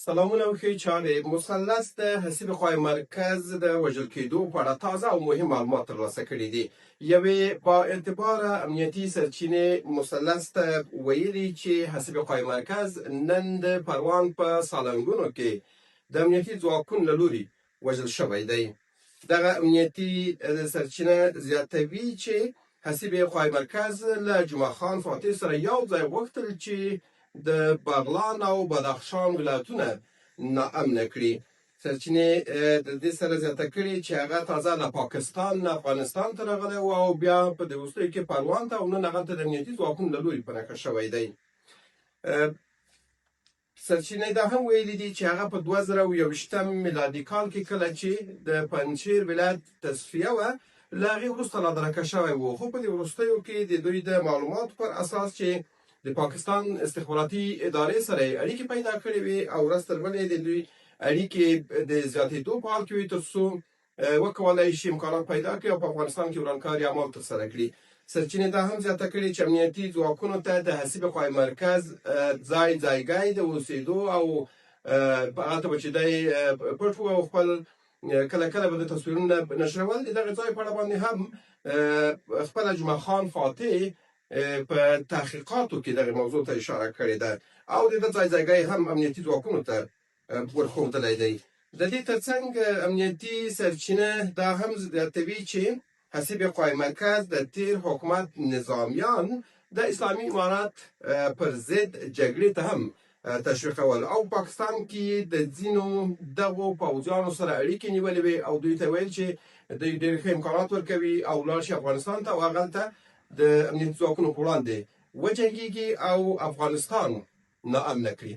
سلامونه او ښې چارې. مثلث د حسیب قوای مرکز د وژل کېدو په اړه تازه او مهم معلومات ترلاسه کړي دي. یوې با اعتباره امنیتي سرچینې مثلث ته ویلي چې حسیب قوای مرکز نن د پروان په سالنګونو کې د امنیتي ځواکونو له لوري وژل شوی دی. دغه امنیتي سرچینه زیاتوي چې حسیب قوای مرکز له جمعه خان فاتح سره یو ځای غوښتل چې د بغلان او بدخشان ولایتونه ناامنه کړي. سرچینې د دې سره زیاته کړي چې هغه تازه له پاکستان نه افغانستان ته راغلی و او بیا په دې وروستیو کې پروان ته او نن هغه ته د امنیتي ځواکونو له لوري په نښه شوی دی. سرچینې دا هم ویلي دي چې هغه په 2021 میلادي کال کې کله چې د پنجشیر ولایت تصفیه وه له هغې وروسته رادرکه شوی و، خو په دې وروستیو کې د دوی د معلوماتو پر اساس چې د پاکستان استخباراتي ادارې سره اړیکې پیدا کړې وې او ورځ تر بلې د دوی اړیکې د زیاتېدو په حال کې وي تر څو وکولای شي امکانات پیدا کړي او په افغانستان کې ورانکاري عمل ترسره کړي. سرچینې دا هم زیاته کړې چې امنیتي ځواکونو ته د حسیب قوای مرکز ځایګی د اوسېدو او هغه ته به چې دی پټ و او خپل کله کله به د تصویرونه نشرول. د دغه ځای په اړه باندې هم خپله جمعه خان فاتح په تحقیقاتو کې دغه موضوع ته اشاره کړې ده او د دې ځایګی هم امنیتي ځواکونو ته ورښودلی دی. د دې ترڅنګ امنیتي سرچینه دا هم زیاتوي چې حسیب قوای مرکز د تیر حکومت نظامیان د اسلامي امارات پر ضد جګړې ته هم تشویقول او پاکستان کې د ځینو دغو پوځیانو سره اړیکې نیولې وې او دوی ته ویل چې دوی ډېر ښه امکانات ورکوي او لاړ شي افغانستان ته او هغلته د امنیتي ځواکونو په وړاندې وجنګېږي او افغانستان ناامنه کړي.